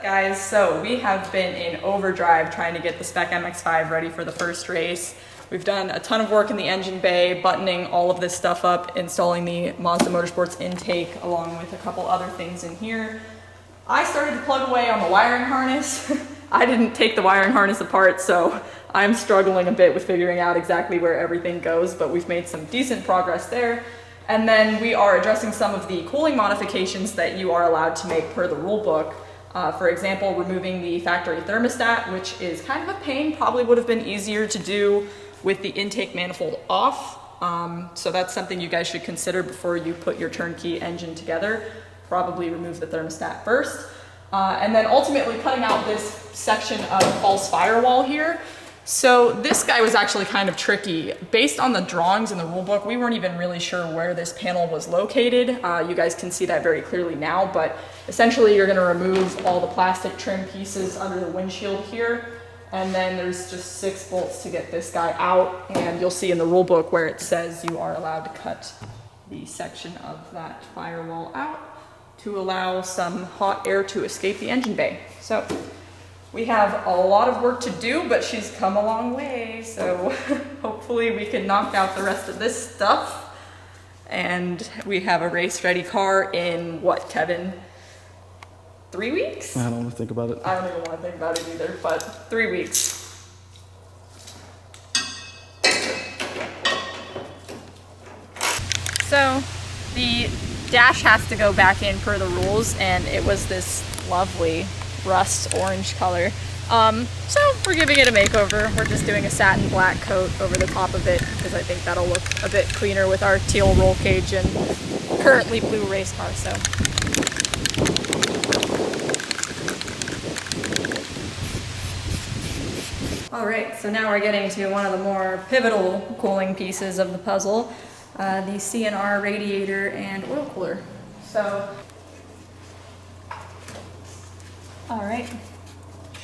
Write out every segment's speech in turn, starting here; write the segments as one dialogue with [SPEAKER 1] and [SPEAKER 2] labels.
[SPEAKER 1] Guys, so we have been in overdrive trying to get the Spec MX-5 ready for the first race. We've done a ton of work in the engine bay, buttoning all of this stuff up, installing the Mazda Motorsports intake, along with a couple other things in here. I started to plug away on the wiring harness. I didn't take the wiring harness apart, so I'm struggling a bit with figuring out exactly where everything goes, but we've made some decent progress there. And then we are addressing some of the cooling modifications that you are allowed to make per the rule book. For example, removing the factory thermostat, which is kind of a pain, probably would have been easier to do with the intake manifold off. So that's something you guys should consider before you put your turnkey engine together. Probably remove the thermostat first. And then ultimately cutting out this section of false firewall here. So this guy was actually kind of tricky. Based on the drawings in the rule book, we weren't even really sure where this panel was located. You guys can see that very clearly now, but essentially you're gonna remove all the plastic trim pieces under the windshield here, and then there's just 6 bolts to get this guy out, and you'll see in the rule book where it says you are allowed to cut the section of that firewall out to allow some hot air to escape the engine bay. So we have a lot of work to do, but she's come a long way, so hopefully we can knock out the rest of this stuff. And we have a race-ready car in, what, Kevin? 3 weeks?
[SPEAKER 2] I don't want to think about it.
[SPEAKER 1] I don't even want to think about it either, but 3 weeks. So the dash has to go back in per the rules, and it was this lovely rust orange color. So we're giving it a makeover. We're just doing a satin black coat over the top of it because I think that'll look a bit cleaner with our teal roll cage and currently blue race car. So all right, so now we're getting to one of the more pivotal cooling pieces of the puzzle, the CNR radiator and oil cooler. So all right,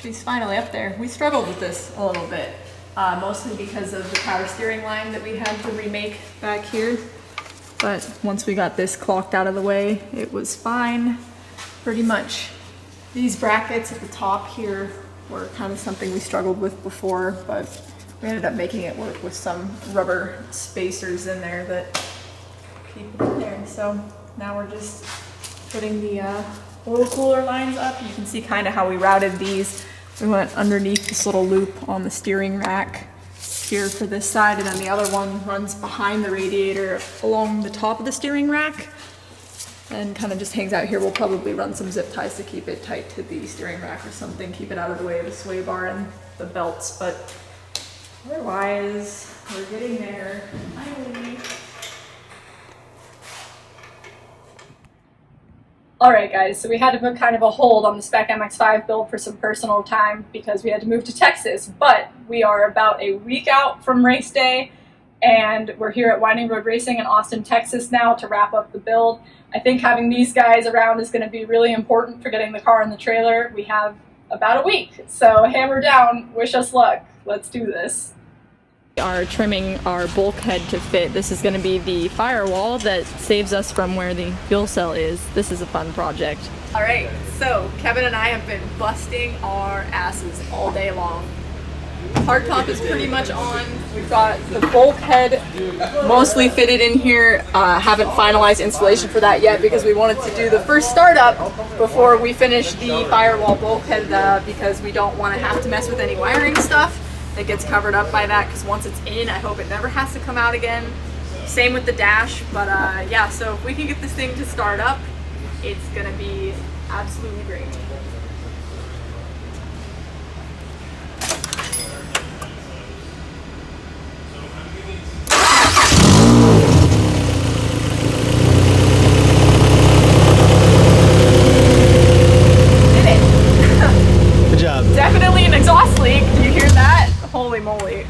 [SPEAKER 1] she's finally up there. We struggled with this a little bit, mostly because of the power steering line that we had to remake back here. But once we got this clocked out of the way, it was fine. Pretty much these brackets at the top here were kind of something we struggled with before, but we ended up making it work with some rubber spacers in there that keep it in there. So now we're just putting the oil cooler lines up. You can see kind of how we routed these. We went underneath this little loop on the steering rack here for this side, and then the other one runs behind the radiator along the top of the steering rack and kind of just hangs out here. We'll probably run some zip ties to keep it tight to the steering rack or something, keep it out of the way of the sway bar and the belts, but otherwise we're getting there finally. Alright guys, so we had to put kind of a hold on the Spec MX-5 build for some personal time because we had to move to Texas, but we are about a week out from race day and we're here at Winding Road Racing in Austin, Texas now to wrap up the build. I think having these guys around is going to be really important for getting the car in the trailer. We have about a week, so hammer down, wish us luck. Let's do this. We are trimming our bulkhead to fit. This is going to be the firewall that saves us from where the fuel cell is. This is a fun project. All right, so Kevin and I have been busting our asses all day long. Hardtop is pretty much on. We've got the bulkhead mostly fitted in here. Haven't finalized installation for that yet because we wanted to do the first startup before we finish the firewall bulkhead because we don't want to have to mess with any wiring stuff that gets covered up by that, because once it's in, I hope it never has to come out again. Same with the dash, but yeah, so if we can get this thing to start up, it's gonna be absolutely great. Did it.
[SPEAKER 2] Good job.
[SPEAKER 1] Definitely an exhaust leak. Do you hear that? Holy moly.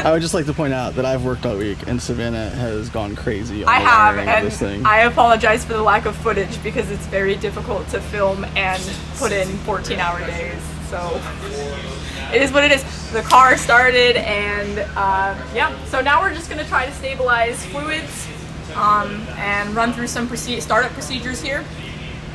[SPEAKER 2] I would just like to point out that I've worked all week and Savannah has gone crazy on
[SPEAKER 1] I
[SPEAKER 2] the
[SPEAKER 1] have,
[SPEAKER 2] wiring of
[SPEAKER 1] and
[SPEAKER 2] this thing.
[SPEAKER 1] I apologize for the lack of footage because it's very difficult to film and put in 14-hour days. So it is what it is. The car started, and yeah, so now we're just going to try to stabilize fluids and run through some startup procedures here.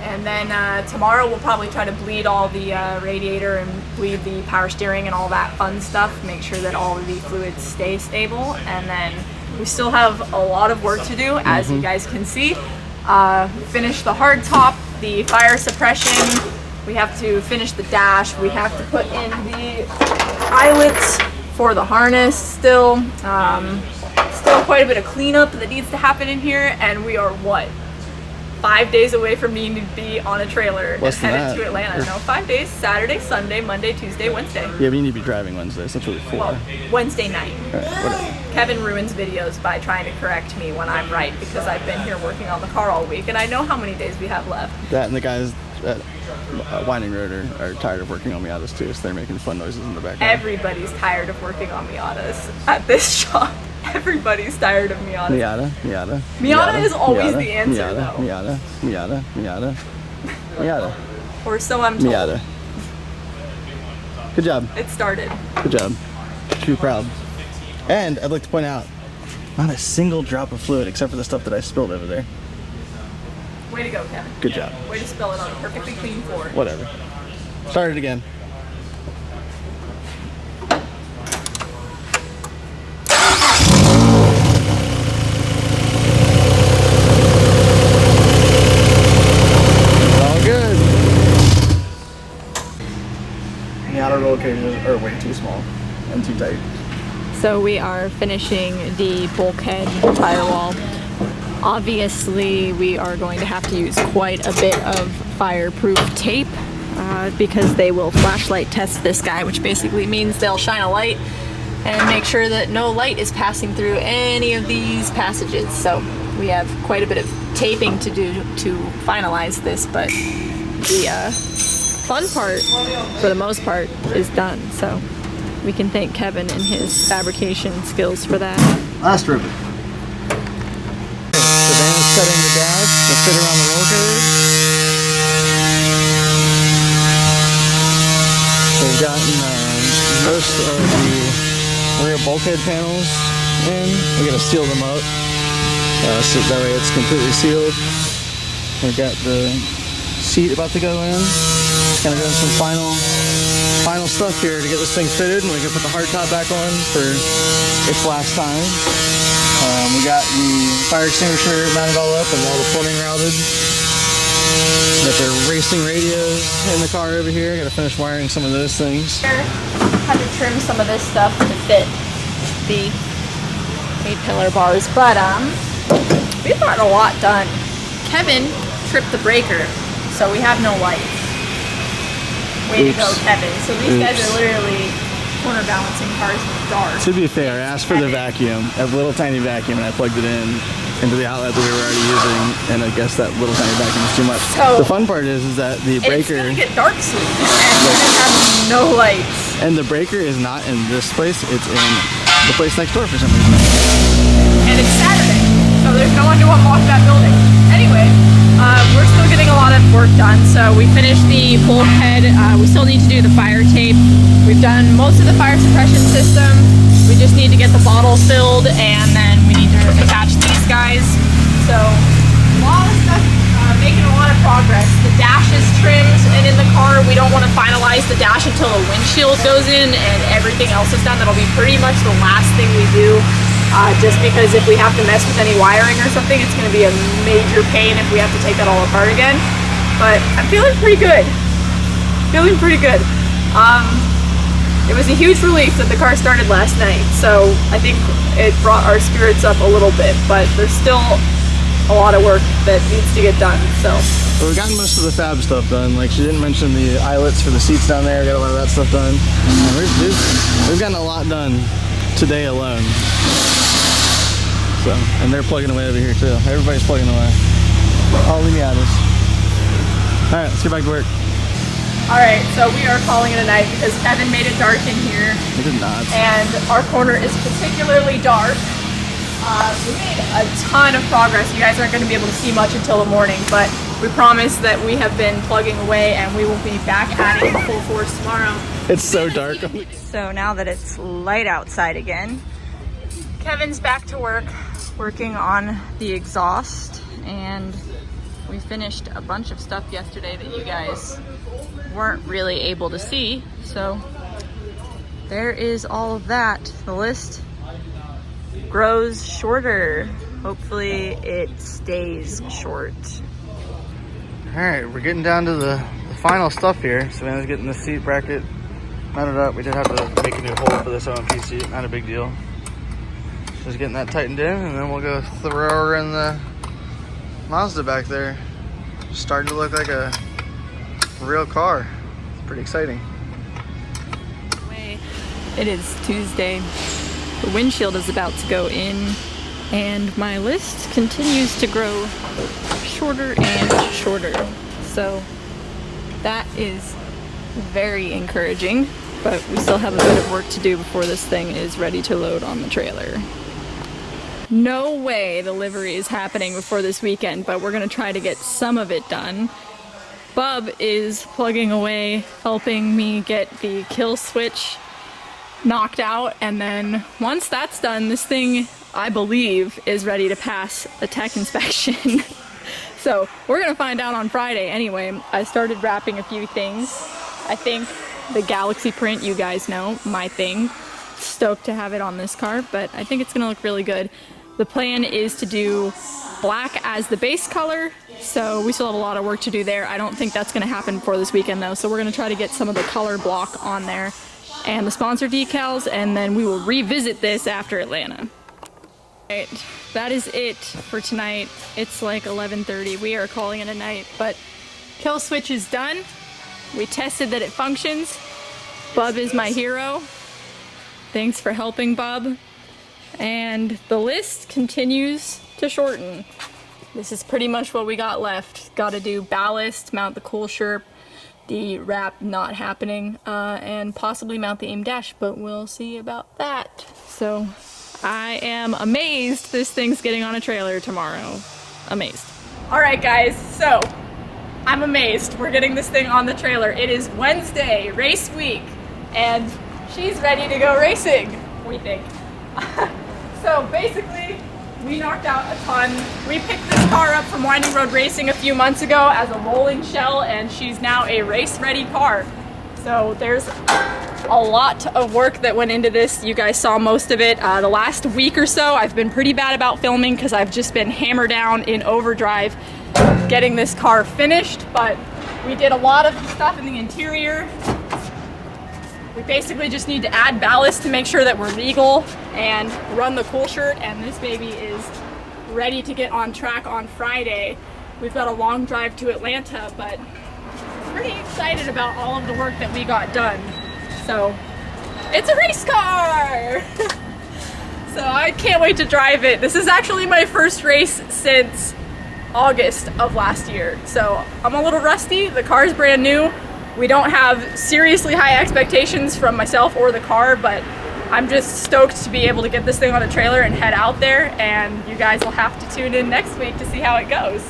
[SPEAKER 1] And then tomorrow we'll probably try to bleed all the radiator and bleed the power steering and all that fun stuff. Make sure that all of the fluids stay stable. And then we still have a lot of work to do, as you guys can see. Finish the hard top, the fire suppression. We have to finish the dash. We have to put in the eyelets for the harness still. Still quite a bit of cleanup that needs to happen in here. And we are, what, 5 days away from needing to be on a trailer and headed to Atlanta. No, 5 days, Saturday, Sunday, Monday, Tuesday, Wednesday.
[SPEAKER 2] Yeah, but you need to be driving Wednesday, so that's really 4.
[SPEAKER 1] Well, Wednesday night.
[SPEAKER 2] All right, whatever.
[SPEAKER 1] Kevin ruins videos by trying to correct me when I'm right, because I've been here working on the car all week and I know how many days we have left.
[SPEAKER 2] That and the guys at Winding Road are tired of working on Miatas too, so they're making fun noises in the background.
[SPEAKER 1] Everybody's tired of working on Miatas at this shop. Everybody's tired of Miatas. Miata is always the answer, though.
[SPEAKER 2] Miata.
[SPEAKER 1] Or so I'm told.
[SPEAKER 2] Miata. Good job.
[SPEAKER 1] It started.
[SPEAKER 2] Good job. Should be proud. And I'd like to point out, not a single drop of fluid except for the stuff that I spilled over there.
[SPEAKER 1] Way to go, Kevin.
[SPEAKER 2] Good job.
[SPEAKER 1] Way to spill it on a perfectly clean floor.
[SPEAKER 2] Whatever. Start it again. All good. The outer roll cages are way too small and too tight.
[SPEAKER 1] So we are finishing the bulkhead firewall. Obviously, we are going to have to use quite a bit of fireproof tape because they will flashlight test this guy, which basically means they'll shine a light and make sure that no light is passing through any of these passages. So we have quite a bit of taping to do to finalize this, but the fun part, for the most part, is done. So we can thank Kevin and his fabrication skills for that.
[SPEAKER 2] Last ribbon. Savannah's cutting the dash to fit around the roll cage. So we've gotten most of the rear bulkhead panels in. We gotta seal them up so that way it's completely sealed. We've got the seat about to go in. Just gonna do some final stuff here to get this thing fitted, and we can put the hard top back on for its last time. We got the fire extinguisher mounted all up and all the plumbing routed. Got the racing radios in the car over here. Got to finish wiring some of those things.
[SPEAKER 1] Had to trim some of this stuff to fit the 8-pillar bars, but we've gotten a lot done. Kevin tripped the breaker, so we have no lights. Way to go, Kevin. So these guys are literally corner balancing cars in the dark.
[SPEAKER 2] To be fair, I asked for the vacuum, a little tiny vacuum, and I plugged it into the outlet that we were already using, and I guess that little tiny vacuum was too much. So the fun part is that the breaker...
[SPEAKER 1] It's gonna get dark soon, and we're gonna have no lights.
[SPEAKER 2] And the breaker is not in this place, it's in the place next door for some reason.
[SPEAKER 1] And it's Saturday, so there's no one to unlock that building. Anyway, we're still getting a lot of work done. So we finished the bulkhead. We still need to do the fire tape. We've done most of the fire suppression system. We just need to get the bottle filled, and then we need to attach these guys. So a lot of stuff, making a lot of progress. The dash is trimmed, and in the car we don't want to finalize the dash until the windshield goes in and everything else is done. That'll be pretty much the last thing we do. Just because if we have to mess with any wiring or something, it's going to be a major pain if we have to take that all apart again. But I'm feeling pretty good. Feeling pretty good. It was a huge relief that the car started last night, so I think it brought our spirits up a little bit, but there's still a lot of work that needs to get done. So
[SPEAKER 2] we've gotten most of the fab stuff done. Like, she didn't mention the eyelets for the seats down there. Got a lot of that stuff done. And we've gotten a lot done today alone. So, and they're plugging away over here too. Everybody's plugging away. All the Miatas. All right, let's get back to work.
[SPEAKER 1] All right, so we are calling it a night because Kevin made it dark in here.
[SPEAKER 2] It did not.
[SPEAKER 1] And our corner is particularly dark. We made a ton of progress. You guys aren't going to be able to see much until the morning, but we promise that we have been plugging away and we will be back at it in full force tomorrow.
[SPEAKER 2] It's so dark.
[SPEAKER 1] So now that it's light outside again, Kevin's back to work, working on the exhaust, and We finished a bunch of stuff yesterday that you guys weren't really able to see, so there is all of that. The list grows shorter. Hopefully it stays short.
[SPEAKER 2] All right, we're getting down to the final stuff here. Savannah's getting the seat bracket mounted up. We did have to make a new hole for this OMP seat, not a big deal. Just getting that tightened in, and then we'll go throw her in the Mazda back there. Starting to look like a real car. It's pretty exciting.
[SPEAKER 1] It is Tuesday. The windshield is about to go in, and my list continues to grow shorter and shorter. So that is very encouraging, but we still have a bit of work to do before this thing is ready to load on the trailer. No way the livery is happening before this weekend, but we're gonna try to get some of it done. Bub is plugging away, helping me get the kill switch knocked out, and then once that's done, this thing, I believe, is ready to pass a tech inspection. So we're gonna find out on Friday anyway. I started wrapping a few things. I think the Galaxy print, you guys know, my thing. Stoked to have it on this car, but I think it's gonna look really good. The plan is to do black as the base color, so we still have a lot of work to do there. I don't think that's gonna happen before this weekend though, so we're gonna try to get some of the color block on there and the sponsor decals, and then we will revisit this after Atlanta. Alright, that is it for tonight. It's like 11:30. We are calling it a night, but kill switch is done. We tested that it functions. Bub is my hero. Thanks for helping, Bub. And the list continues to shorten. This is pretty much what we got left. Got to do ballast, mount the cool sherp, the wrap not happening, and possibly mount the aim dash, but we'll see about that. So I am amazed this thing's getting on a trailer tomorrow. Amazed. All right, guys, so I'm amazed. We're getting this thing on the trailer. It is Wednesday, race week, and she's ready to go racing, we think. So basically, we knocked out a ton. We picked this car up from Winding Road Racing a few months ago as a rolling shell, and she's now a race-ready car. So there's a lot of work that went into this. You guys saw most of it. The last week or so, I've been pretty bad about filming because I've just been hammered down in overdrive getting this car finished, but we did a lot of stuff in the interior. We basically just need to add ballast to make sure that we're legal and run the cool shirt, and this baby is ready to get on track on Friday. We've got a long drive to Atlanta, but pretty excited about all of the work that we got done. So it's a race car! So I can't wait to drive it. This is actually my first race since August of last year. So I'm a little rusty, the car's brand new. We don't have seriously high expectations from myself or the car, but I'm just stoked to be able to get this thing on a trailer and head out there, and you guys will have to tune in next week to see how it goes.